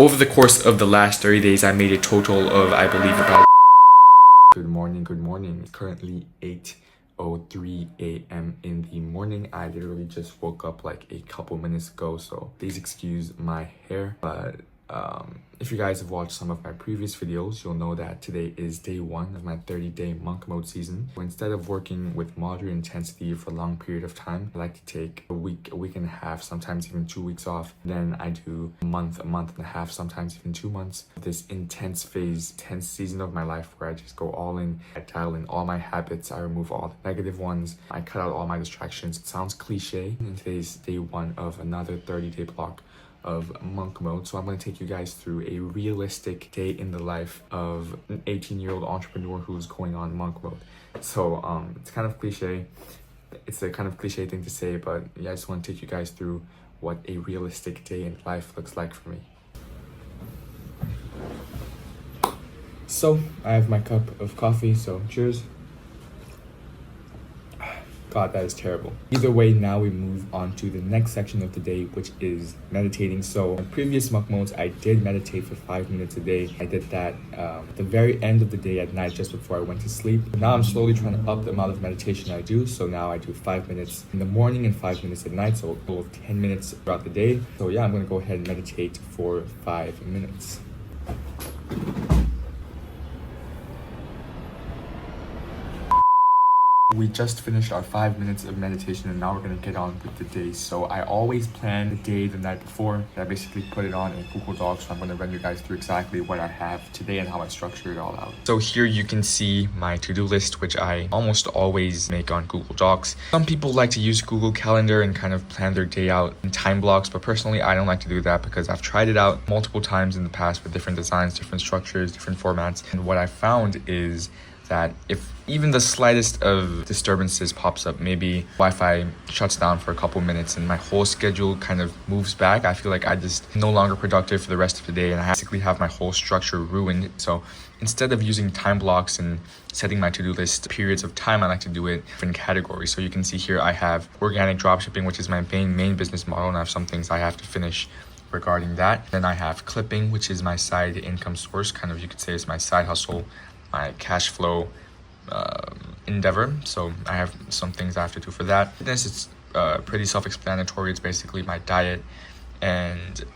Over the course of the last 30 days, I made a total of, I believe, about... Good morning, good morning. It's currently 8:03 a.m. in the morning. I literally just woke up like a couple minutes ago, so please excuse my hair. But if you guys have watched some of my previous videos, you'll know that today is day 1 of my 30-day monk mode season. So instead of working with moderate intensity for a long period of time, I like to take a week and a half, sometimes even 2 weeks off. Then I do a month and a half, sometimes even 2 months. This intense season of my life where I just go all in. I dial in all my habits. I remove all the negative ones. I cut out all my distractions. It sounds cliche. And today's day 1 of another 30-day block of monk mode. So I'm going to take you guys through a realistic day in the life of an 18-year-old entrepreneur who's going on monk mode. So it's kind of cliche. It's a kind of cliche thing to say, but yeah, I just want to take you guys through what a realistic day in life looks like for me. So I have my cup of coffee, so cheers. God, that is terrible. Either way, now we move on to the next section of the day, which is meditating. So in previous monk modes, I did meditate for 5 minutes a day. I did that at the very end of the day at night, just before I went to sleep. Now I'm slowly trying to up the amount of meditation I do. So now I do 5 minutes in the morning and 5 minutes at night. So a total of 10 minutes throughout the day. So yeah, I'm gonna go ahead and meditate for 5 minutes. We just finished our 5 minutes of meditation and now we're gonna get on with the day. So I always plan the day the night before. I basically put it on in Google Docs. So I'm gonna run you guys through exactly what I have today and how I structure it all out. So here you can see my to-do list, which I almost always make on Google Docs. Some people like to use Google Calendar and kind of plan their day out in time blocks, but personally I don't like to do that because I've tried it out multiple times in the past with different designs, different structures, different formats. And what I found is that if even the slightest of disturbances pops up, maybe Wi-Fi shuts down for a couple minutes and my whole schedule kind of moves back, I feel like I just no longer productive for the rest of the day and I basically have my whole structure ruined. So instead of using time blocks and setting my to-do list periods of time, I like to do it in categories. So you can see here I have organic dropshipping, which is my main business model, and I have some things I have to finish regarding that. Then I have clipping, which is my side income source, kind of you could say it's my side hustle, my cash flow endeavor. So I have some things I have to do for that. Fitness, it's pretty self-explanatory. It's basically my diet and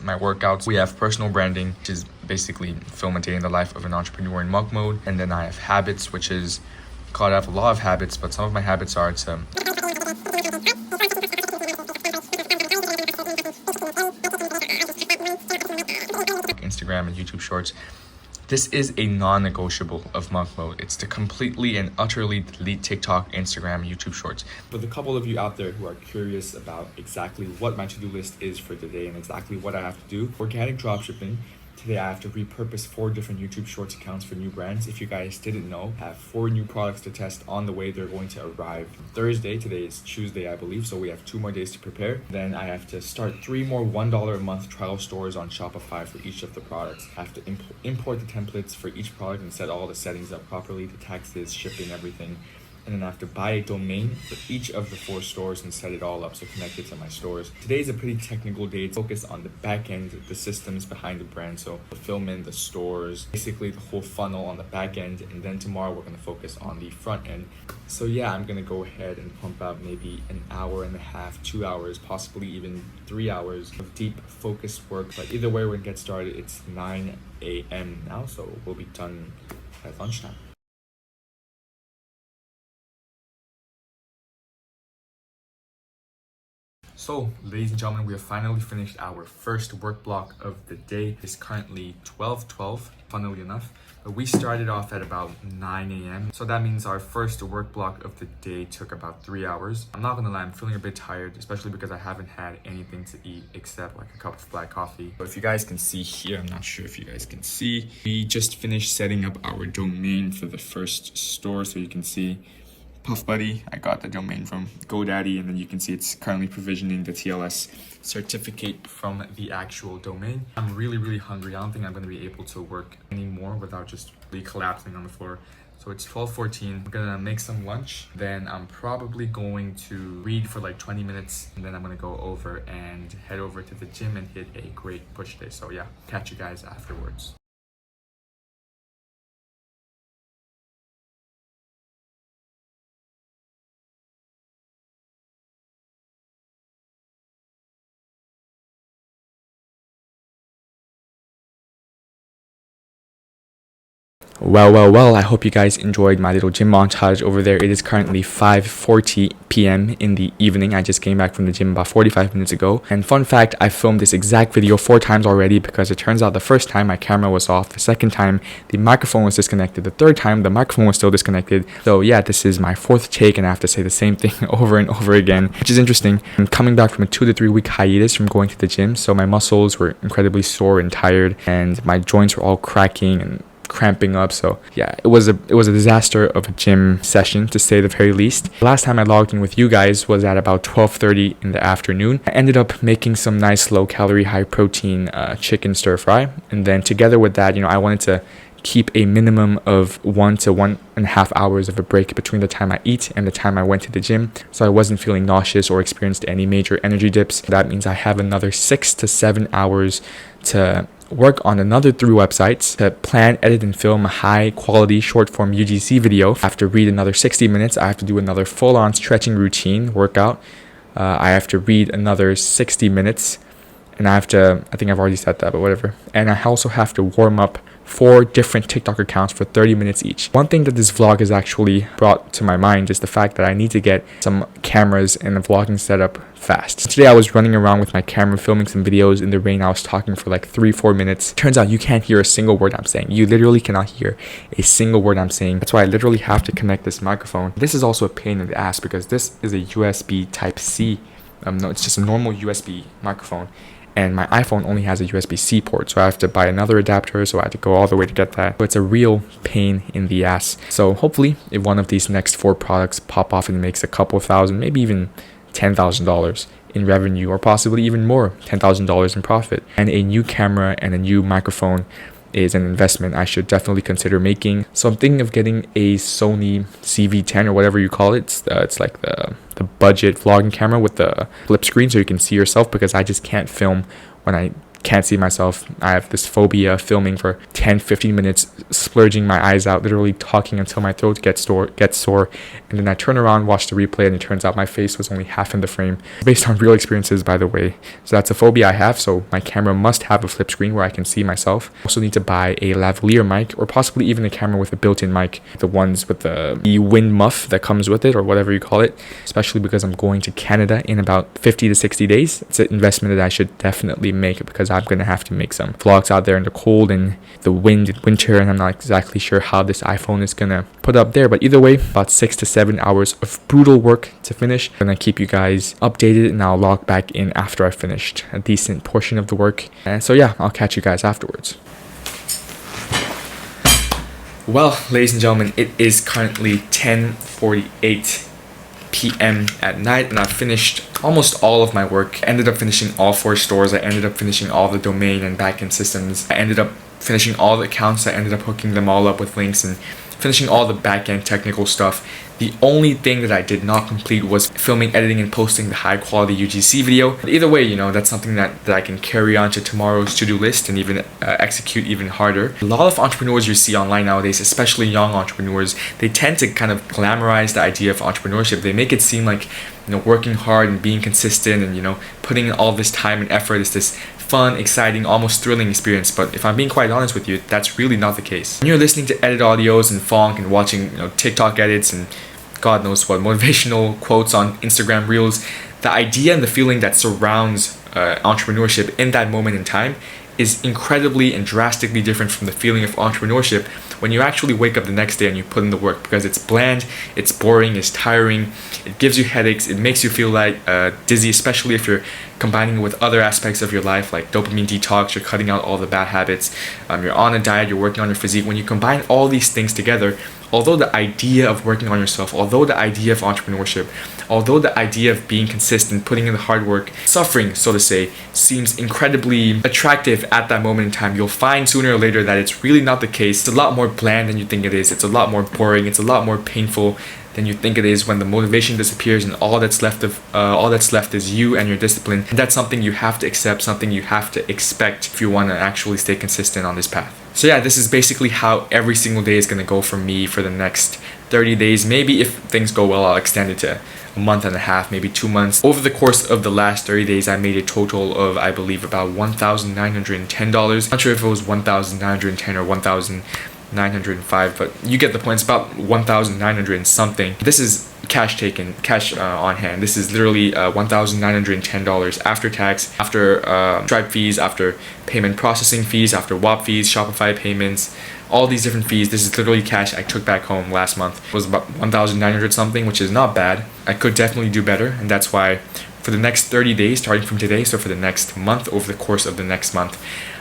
my workouts. We have personal branding, which is basically film a day in the life of an entrepreneur in monk mode. And then I have habits, which is called I have a lot of habits, but some of my habits are to Instagram and YouTube Shorts. This is a non-negotiable of monk mode. It's to completely and utterly delete TikTok, Instagram, YouTube Shorts. For the couple of you out there who are curious about exactly what my to-do list is for today and exactly what I have to do, organic dropshipping. Today I have to repurpose 4 different YouTube Shorts accounts for new brands. If you guys didn't know, I have 4 new products to test on the way. They're going to arrive Thursday. Today is Tuesday, I believe, so we have 2 more days to prepare. Then I have to start 3 more $1 a month trial stores on Shopify for each of the products. I have to import the templates for each product and set all the settings up properly, the taxes, shipping, everything. And then I have to buy a domain for each of the 4 stores and set it all up, so connect it to my stores. Today is a pretty technical day. It's focused on the back end, the systems behind the brand, so fulfillment, the stores, basically the whole funnel on the back end. And then tomorrow we're gonna focus on the front end. So yeah, I'm gonna go ahead and pump out maybe an hour and a half, 2 hours, possibly even 3 hours of deep focused work. But either way, we're gonna get started. It's 9 a.m. now, so we'll be done at lunchtime. So, ladies and gentlemen, we have finally finished our first work block of the day. It's currently 12:12, funnily enough. But we started off at about 9 a.m. So that means our first work block of the day took about 3 hours. I'm not gonna lie, I'm feeling a bit tired, especially because I haven't had anything to eat except like a cup of black coffee. But if you guys can see here, I'm not sure if you guys can see, we just finished setting up our domain for the first store. So you can see Puff Buddy. I got the domain from GoDaddy, and then you can see it's currently provisioning the TLS certificate from the actual domain. I'm really hungry. I don't think I'm going to be able to work anymore without just really collapsing on the floor. So it's 12:14. I'm gonna make some lunch. Then I'm probably going to read for like 20 minutes. And then I'm gonna go over and head over to the gym and hit a great push day. So yeah, catch you guys afterwards. Well, I hope you guys enjoyed my little gym montage over there. It is currently 5:40 p.m. in the evening. I just came back from the gym about 45 minutes ago. And fun fact, I filmed this exact video 4 times already because it turns out the first time my camera was off, the second time the microphone was disconnected, the third time the microphone was still disconnected. So yeah, this is my 4th take and I have to say the same thing over and over again, which is interesting. I'm coming back from a 2 to 3 week hiatus from going to the gym, so my muscles were incredibly sore and tired and my joints were all cracking and cramping up. So yeah, it was a disaster of a gym session, to say the very least. The last time I logged in with you guys was at about 12:30 in the afternoon. I ended up making some nice low calorie, high protein chicken stir fry, and then together with that, I wanted to keep a minimum of 1 to 1.5 hours of a break between the time I eat and the time I went to the gym, so I wasn't feeling nauseous or experienced any major energy dips. That means I have another 6 to 7 hours to work on another 3 websites, to plan, edit, and film a high quality short form UGC video. I have to read another 60 minutes. I have to do another full on stretching routine workout. I have to read another 60 minutes. And I think I've already said that, but whatever. And I also have to warm up 4 different TikTok accounts for 30 minutes each. One thing that this vlog has actually brought to my mind is the fact that I need to get some cameras and a vlogging setup fast. Today I was running around with my camera filming some videos in the rain. I was talking for like 3-4 minutes. Turns out you can't hear a single word I'm saying. You literally cannot hear a single word I'm saying. That's why I literally have to connect this microphone. This is also a pain in the ass because this is a USB Type-C. No, it's just a normal USB microphone. And my iPhone only has a USB-C port, so I have to buy another adapter, so I had to go all the way to get that. So it's a real pain in the ass. So hopefully, if one of these next 4 products pop off and makes a couple thousand, maybe even $10,000 in revenue, or possibly even more, $10,000 in profit, and a new camera and a new microphone is an investment I should definitely consider making. So I'm thinking of getting a Sony CV10 or whatever you call it. It's like the budget vlogging camera with the flip screen so you can see yourself, because I just can't film when I can't see myself. I have this phobia filming for 10-15 minutes, splurging my eyes out, literally talking until my throat gets sore, and then I turn around, watch the replay, and it turns out my face was only half in the frame, based on real experiences, by the way. So that's a phobia I have, so my camera must have a flip screen where I can see myself. I also need to buy a lavalier mic, or possibly even a camera with a built-in mic, the ones with the wind muff that comes with it, or whatever you call it, especially because I'm going to Canada in about 50 to 60 days. It's an investment that I should definitely make, because I'm going to have to make some vlogs out there in the cold and the wind in winter, and I'm not exactly sure how this iPhone is going to put up there. But either way, about 6 to 7 hours of brutal work to finish. I'm going to keep you guys updated, and I'll log back in after I've finished a decent portion of the work. And so yeah, I'll catch you guys afterwards. Well, ladies and gentlemen, it is currently 10:48 p.m. at night, and I've finished almost all of my work. I ended up finishing all 4 stores. I ended up finishing all the domain and backend systems. I ended up finishing all the accounts. I ended up hooking them all up with links and finishing all the backend technical stuff. The only thing that I did not complete was filming, editing, and posting the high quality UGC video. But either way, that's something that I can carry on to tomorrow's to-do list and even execute even harder. A lot of entrepreneurs you see online nowadays, especially young entrepreneurs, they tend to kind of glamorize the idea of entrepreneurship. They make it seem like working hard and being consistent and putting in all this time and effort is this fun, exciting, almost thrilling experience. But if I'm being quite honest with you, that's really not the case. When you're listening to edit audios and funk and watching TikTok edits and God knows what motivational quotes on Instagram reels, the idea and the feeling that surrounds entrepreneurship in that moment in time is incredibly and drastically different from the feeling of entrepreneurship when you actually wake up the next day and you put in the work, because it's bland, it's boring, it's tiring, it gives you headaches, it makes you feel like dizzy, especially if you're combining it with other aspects of your life like dopamine detox, you're cutting out all the bad habits, you're on a diet, you're working on your physique. When you combine all these things together, although the idea of working on yourself, although the idea of entrepreneurship, although the idea of being consistent, putting in the hard work, suffering, so to say, seems incredibly attractive at that moment in time, you'll find sooner or later that it's really not the case. It's a lot more bland than you think it is. It's a lot more boring. It's a lot more painful than you think it is when the motivation disappears and all that's left is you and your discipline. And that's something you have to accept, something you have to expect if you want to actually stay consistent on this path. So yeah, this is basically how every single day is going to go for me for the next 30 days. Maybe if things go well, I'll extend it to a month and a half, maybe 2 months. Over the course of the last 30 days, I made a total of, I believe, about $1,910. Not sure if it was 1,910 or 1,905, but you get the point. It's about 1,900 and something. This is cash on hand. This is literally $1,910 after tax, after Stripe fees, after payment processing fees, after WAP fees, Shopify payments, all these different fees. This is literally cash I took back home last month. It was about 1,900 something, which is not bad. I could definitely do better, and that's why for the next 30 days, starting from today, so for the next month, over the course of the next month,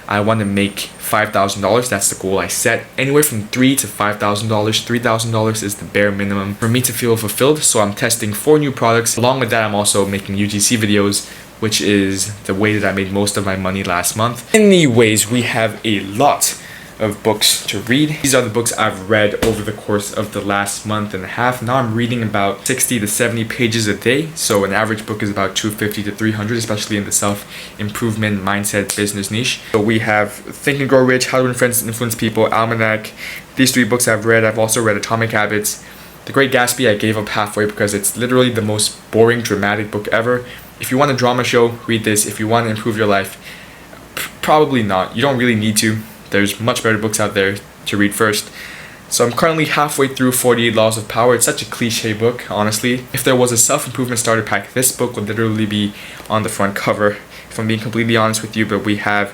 I want to make $5,000. That's the goal I set. Anywhere from $3,000 to $5,000. $3,000 is the bare minimum for me to feel fulfilled. So I'm testing 4 new products. Along with that, I'm also making UGC videos, which is the way that I made most of my money last month. Anyways, we have a lot of books to read. These are the books I've read over the course of the last month and a half. Now I'm reading about 60 to 70 pages a day. So an average book is about 250 to 300, especially in the self-improvement mindset business niche. So we have Think and Grow Rich, How to Influence People, Almanac. These 3 books I've read. I've also read Atomic Habits. The Great Gatsby I gave up halfway because it's literally the most boring, dramatic book ever. If you want a drama show, read this. If you want to improve your life, probably not. You don't really need to. There's much better books out there to read first. So I'm currently halfway through 48 Laws of Power. It's such a cliche book, honestly. If there was a self-improvement starter pack, this book would literally be on the front cover, if I'm being completely honest with you. But we have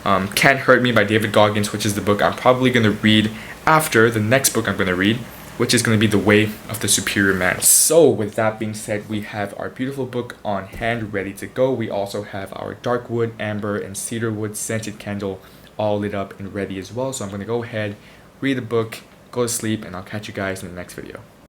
Can't Hurt Me by David Goggins, which is the book I'm probably going to read after the next book I'm going to read, which is going to be The Way of the Superior Man. So with that being said, we have our beautiful book on hand, ready to go. We also have our dark wood, amber, and cedar wood scented candle all lit up and ready as well. So I'm going to go ahead, read the book, go to sleep, and I'll catch you guys in the next video.